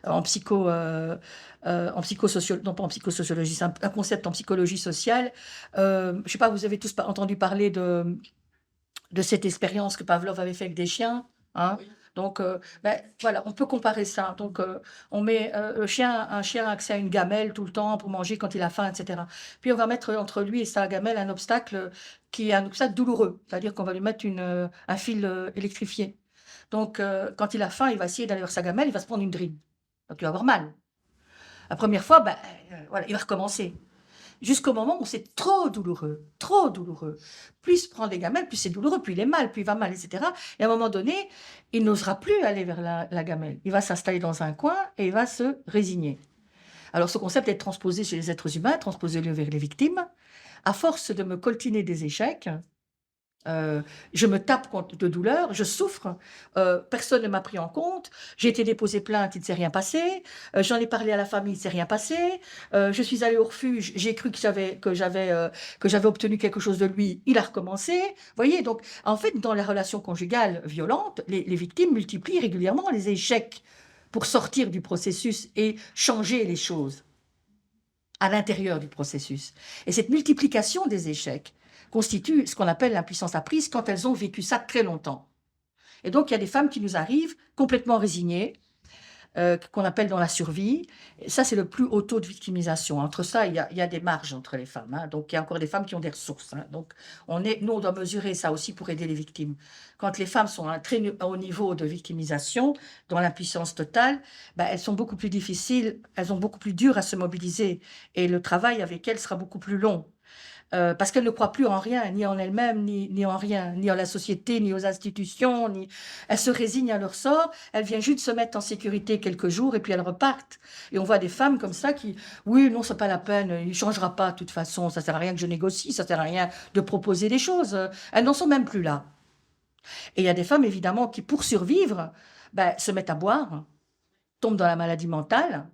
en psychosociologie, non pas en psychosociologie, c'est un concept en psychologie sociale. Je ne sais pas, vous avez tous entendu parler de cette expérience que Pavlov avait fait avec des chiens, hein. Oui. Donc, voilà, on peut comparer ça. Donc, on met un chien a accès à une gamelle tout le temps pour manger quand il a faim, etc. Puis, on va mettre entre lui et sa gamelle un obstacle qui est un obstacle douloureux. C'est-à-dire qu'on va lui mettre un fil électrifié. Donc, quand il a faim, il va essayer d'aller vers sa gamelle, il va se prendre une drine. Donc, il va avoir mal. La première fois, voilà, il va recommencer. Jusqu'au moment où c'est trop douloureux, trop douloureux. Plus il prend des gamelles, plus c'est douloureux, plus il est mal, plus il va mal, etc. Et à un moment donné, il n'osera plus aller vers la gamelle. Il va s'installer dans un coin et il va se résigner. Alors ce concept est transposé chez les êtres humains, transposé vers les victimes. À force de me coltiner des échecs, je me tape de douleur, je souffre, personne ne m'a pris en compte, j'ai été déposer plainte, il ne s'est rien passé, j'en ai parlé à la famille, il ne s'est rien passé, je suis allée au refuge, j'ai cru que j'avais obtenu quelque chose de lui, il a recommencé. Vous voyez, donc en fait, dans la relation conjugale violente, les victimes multiplient régulièrement les échecs pour sortir du processus et changer les choses à l'intérieur du processus. Et cette multiplication des échecs constitue ce qu'on appelle l'impuissance apprise quand elles ont vécu ça très longtemps. Et donc, il y a des femmes qui nous arrivent complètement résignées, qu'on appelle dans la survie. Et ça, c'est le plus haut taux de victimisation. Entre ça, il y a des marges entre les femmes. Hein. Donc, il y a encore des femmes qui ont des ressources. Hein. Donc, nous, on doit mesurer ça aussi pour aider les victimes. Quand les femmes sont à un très haut niveau de victimisation, dans l'impuissance totale, elles sont beaucoup plus difficiles, elles ont beaucoup plus dur à se mobiliser. Et le travail avec elles sera beaucoup plus long. Parce qu'elles ne croient plus en rien, ni en elles-mêmes, ni en rien, ni en la société, ni aux institutions. Elles se résignent à leur sort, elles viennent juste se mettre en sécurité quelques jours et puis elles repartent. Et on voit des femmes comme ça qui, oui, non, c'est pas la peine, il ne changera pas de toute façon, ça ne sert à rien que je négocie, ça ne sert à rien de proposer des choses. Elles n'en sont même plus là. Et il y a des femmes, évidemment, qui, pour survivre, se mettent à boire, tombent dans la maladie mentale,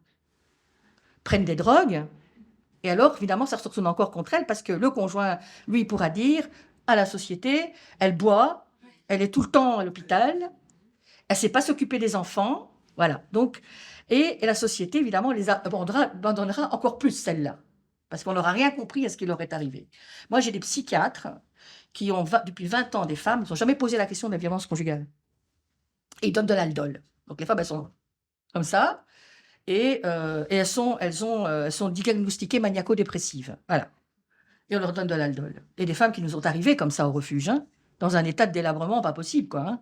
prennent des drogues. Et alors, évidemment, ça se retourne encore contre elle parce que le conjoint, lui, pourra dire à la société, elle boit, elle est tout le temps à l'hôpital, elle ne sait pas s'occuper des enfants, voilà. Donc, et la société, évidemment, les abandonnera encore plus celle-là parce qu'on n'aura rien compris à ce qui leur est arrivé. Moi, j'ai des psychiatres qui ont, depuis 20 ans, des femmes, qui n'ont jamais posé la question de la violence conjugale. Et ils donnent de l'aldol. Donc, les femmes, elles sont comme ça. Et elles sont diagnostiquées maniaco-dépressives. Voilà. Et on leur donne de l'aldol. Et des femmes qui nous sont arrivées comme ça au refuge, hein, dans un état de délabrement pas possible, quoi. Hein.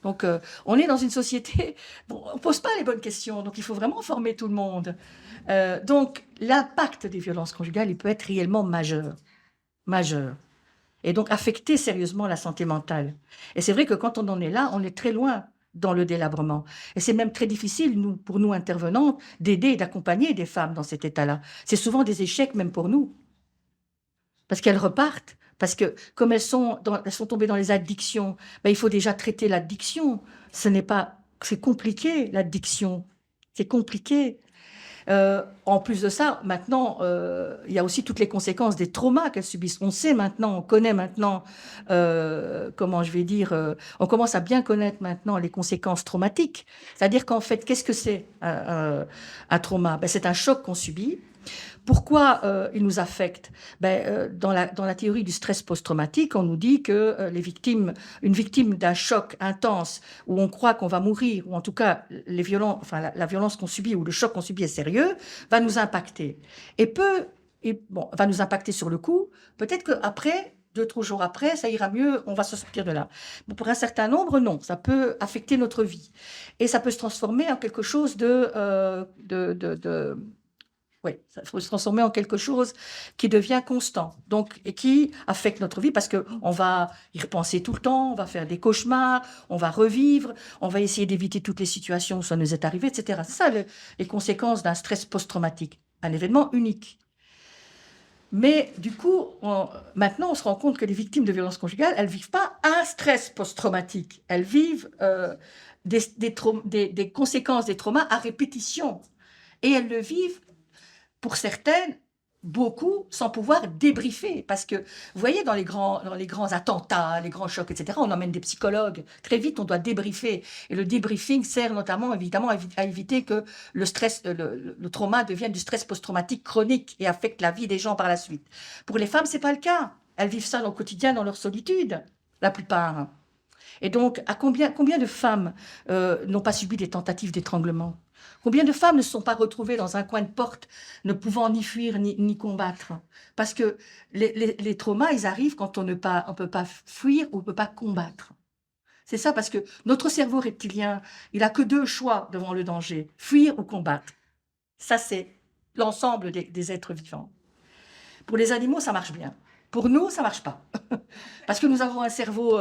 Donc, on est dans une société, bon, on ne pose pas les bonnes questions, donc il faut vraiment former tout le monde. Donc, l'impact des violences conjugales, il peut être réellement majeur. Majeur. Et donc affecter sérieusement la santé mentale. Et c'est vrai que quand on en est là, on est très loin dans le délabrement. Et c'est même très difficile, pour nous intervenants, d'aider et d'accompagner des femmes dans cet état-là. C'est souvent des échecs même pour nous. Parce qu'elles repartent. Parce que comme elles sont tombées dans les addictions, ben, il faut déjà traiter l'addiction. C'est compliqué, l'addiction. C'est compliqué. En plus de ça, maintenant, il y a aussi toutes les conséquences des traumas qu'elles subissent. On sait maintenant, on connaît maintenant, comment je vais dire, on commence à bien connaître maintenant les conséquences traumatiques. C'est-à-dire qu'en fait, qu'est-ce que c'est un trauma? Ben, c'est un choc qu'on subit. Pourquoi il nous affecte? Dans la théorie du stress post-traumatique, on nous dit que une victime d'un choc intense où on croit qu'on va mourir, ou en tout cas la violence qu'on subit ou le choc qu'on subit est sérieux, va nous impacter. Va nous impacter sur le coup. Peut-être qu'après, 2-3 jours après, ça ira mieux, on va se sortir de là. Mais pour un certain nombre, non, ça peut affecter notre vie. Et ça peut se transformer en quelque chose oui, ça faut se transformer en quelque chose qui devient constant, donc, et qui affecte notre vie parce qu'on va y repenser tout le temps, on va faire des cauchemars, on va revivre, on va essayer d'éviter toutes les situations où ça nous est arrivé, etc. C'est ça les conséquences d'un stress post-traumatique, un événement unique. Mais du coup, maintenant, on se rend compte que les victimes de violences conjugales, elles ne vivent pas un stress post-traumatique, elles vivent des conséquences des traumas à répétition. Et elles le vivent pour certaines, beaucoup, sans pouvoir débriefer. Parce que, vous voyez, dans les grands attentats, les grands chocs, etc., on emmène des psychologues. Très vite, on doit débriefer. Et le débriefing sert notamment, évidemment, à éviter que le stress, le trauma devienne du stress post-traumatique chronique et affecte la vie des gens par la suite. Pour les femmes, c'est pas le cas. Elles vivent ça au quotidien, dans leur solitude, la plupart. Et donc, combien de femmes n'ont pas subi des tentatives d'étranglement? Combien de femmes ne se sont pas retrouvées dans un coin de porte, ne pouvant ni fuir ni combattre? Parce que les traumas, ils arrivent quand on ne peut pas fuir ou on ne peut pas combattre. C'est ça, parce que notre cerveau reptilien, il n'a que 2 choix devant le danger, fuir ou combattre. Ça, c'est l'ensemble des êtres vivants. Pour les animaux, ça marche bien. Pour nous, ça ne marche pas. Parce que nous avons un cerveau,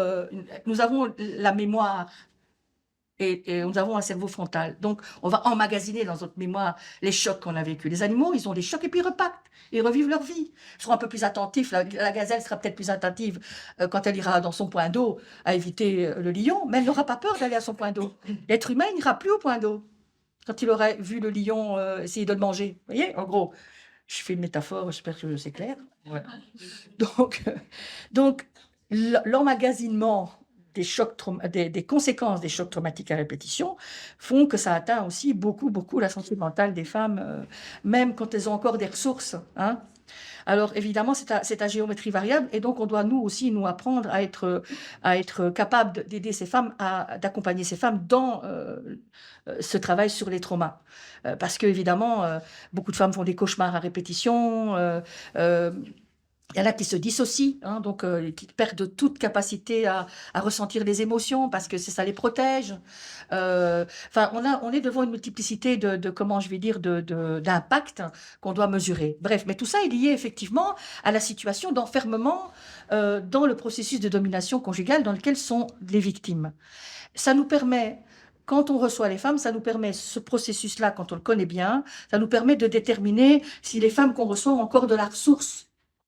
nous avons la mémoire et nous avons un cerveau frontal. Donc, on va emmagasiner dans notre mémoire les chocs qu'on a vécus. Les animaux, ils ont des chocs et puis ils repartent. Ils revivent leur vie. Ils seront un peu plus attentifs. La gazelle sera peut-être plus attentive quand elle ira dans son point d'eau à éviter le lion, mais elle n'aura pas peur d'aller à son point d'eau. L'être humain, il n'ira plus au point d'eau quand il aurait vu le lion essayer de le manger. Vous voyez, en gros, je fais une métaphore, j'espère que c'est clair. Ouais. Donc l'emmagasinement des conséquences des chocs traumatiques à répétition font que ça atteint aussi beaucoup la santé mentale des femmes, même quand elles ont encore des ressources. Hein. Alors évidemment, c'est à géométrie variable et donc on doit nous aussi nous apprendre à être capable d'aider ces femmes, d'accompagner ces femmes dans ce travail sur les traumas. Parce que évidemment, beaucoup de femmes font des cauchemars à répétition. Il y en a qui se dissocient, hein, donc qui perdent toute capacité à ressentir les émotions parce que ça les protège. Enfin, on est devant une multiplicité de comment je vais dire d'impacts qu'on doit mesurer. Bref, mais tout ça est lié effectivement à la situation d'enfermement dans le processus de domination conjugale dans lequel sont les victimes. Ça nous permet, quand on reçoit les femmes, ça nous permet, ce processus-là, quand on le connaît bien, ça nous permet de déterminer si les femmes qu'on reçoit ont encore de la ressource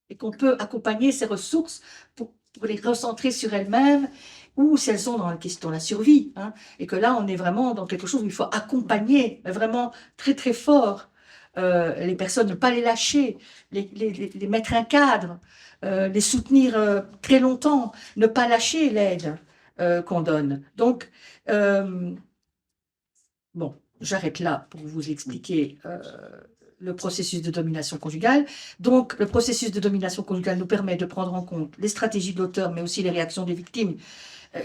et qu'on peut accompagner ces ressources pour les recentrer sur elles-mêmes ou si elles sont dans la survie. Hein, et que là, on est vraiment dans quelque chose où il faut accompagner vraiment très, très fort les personnes, ne pas les lâcher, les mettre un cadre, les soutenir très longtemps, ne pas lâcher l'aide qu'on donne. Donc, bon, j'arrête là pour vous expliquer le processus de domination conjugale. Donc, le processus de domination conjugale nous permet de prendre en compte les stratégies de l'auteur, mais aussi les réactions des victimes,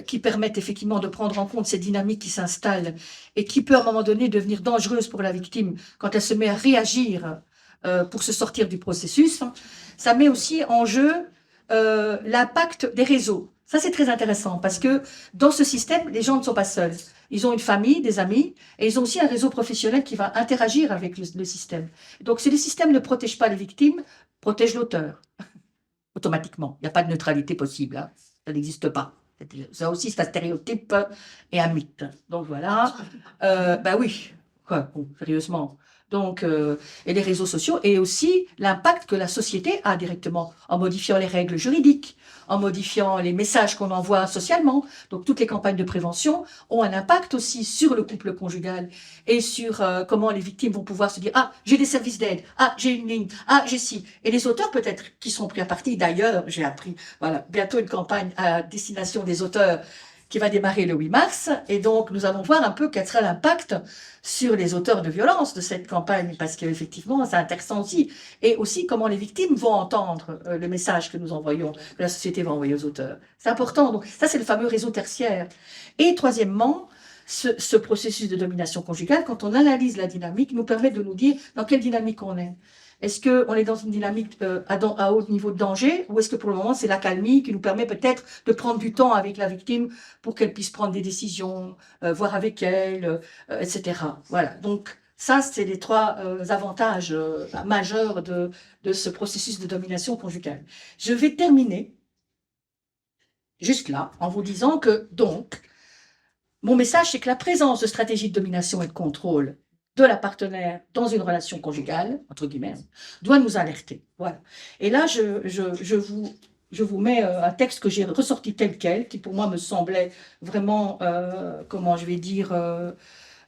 qui permettent effectivement de prendre en compte ces dynamiques qui s'installent et qui peut à un moment donné devenir dangereuse pour la victime quand elle se met à réagir pour se sortir du processus. Ça met aussi en jeu l'impact des réseaux. Ça, c'est très intéressant parce que dans ce système, les gens ne sont pas seuls. Ils ont une famille, des amis, et ils ont aussi un réseau professionnel qui va interagir avec le système. Donc, si le système ne protège pas les victimes, protège l'auteur, automatiquement. Il n'y a pas de neutralité possible, hein. Ça n'existe pas. Ça aussi, c'est un stéréotype et un mythe. Donc voilà. Bah oui, quoi, bon, sérieusement. Donc, et les réseaux sociaux, et aussi l'impact que la société a directement en modifiant les règles juridiques, en modifiant les messages qu'on envoie socialement. Donc, toutes les campagnes de prévention ont un impact aussi sur le couple conjugal et sur comment les victimes vont pouvoir se dire « Ah, j'ai des services d'aide. Ah, j'ai une ligne. Ah, j'ai ci. » Et les auteurs, peut-être, qui sont pris à partie. D'ailleurs, j'ai appris, voilà, bientôt une campagne à destination des auteurs qui va démarrer le 8 mars. Et donc, nous allons voir un peu quel sera l'impact sur les auteurs de violence de cette campagne, parce qu'effectivement, c'est intéressant aussi. Et aussi, comment les victimes vont entendre le message que nous envoyons, que la société va envoyer aux auteurs. C'est important. Donc, ça, c'est le fameux réseau tertiaire. Et troisièmement, ce processus de domination conjugale, quand on analyse la dynamique, nous permet de nous dire dans quelle dynamique on est. Est-ce qu'on est dans une dynamique à haut niveau de danger, ou est-ce que pour le moment c'est l'accalmie qui nous permet peut-être de prendre du temps avec la victime pour qu'elle puisse prendre des décisions, voir avec elle, etc. Voilà, donc ça c'est les trois avantages majeurs de ce processus de domination conjugale. Je vais terminer juste là en vous disant que donc, mon message c'est que la présence de stratégies de domination et de contrôle de la partenaire dans une relation conjugale, entre guillemets, doit nous alerter. Voilà. Et là, je vous mets un texte que j'ai ressorti tel quel, qui pour moi me semblait vraiment, comment je vais dire,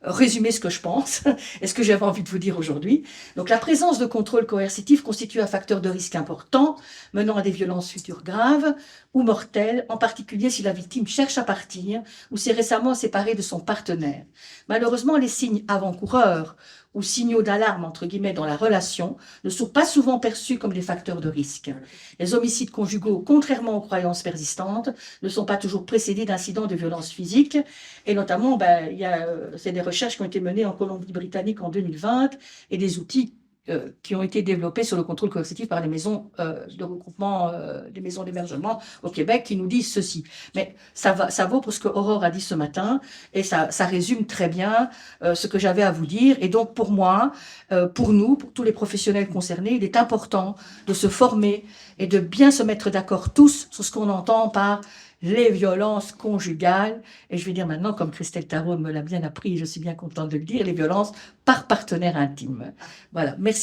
résumer ce que je pense et ce que j'avais envie de vous dire aujourd'hui. Donc, la présence de contrôle coercitif constitue un facteur de risque important, menant à des violences futures graves ou mortelles, en particulier si la victime cherche à partir ou s'est récemment séparée de son partenaire. Malheureusement, les signes avant-coureurs ou signaux d'alarme, entre guillemets, dans la relation, ne sont pas souvent perçus comme des facteurs de risque. Les homicides conjugaux, contrairement aux croyances persistantes, ne sont pas toujours précédés d'incidents de violence physique. Et notamment, c'est des recherches qui ont été menées en Colombie-Britannique en 2020 et des outils qui ont été développés sur le contrôle coercitif par les maisons de regroupement, des maisons d'hébergement au Québec, qui nous disent ceci. Mais ça vaut pour ce que Aurore a dit ce matin, et ça résume très bien ce que j'avais à vous dire. Et donc pour moi, pour nous, pour tous les professionnels concernés, il est important de se former et de bien se mettre d'accord tous sur ce qu'on entend par les violences conjugales, et je vais dire maintenant, comme Christelle Tarot me l'a bien appris, et je suis bien contente de le dire, les violences par partenaire intime. Voilà, merci.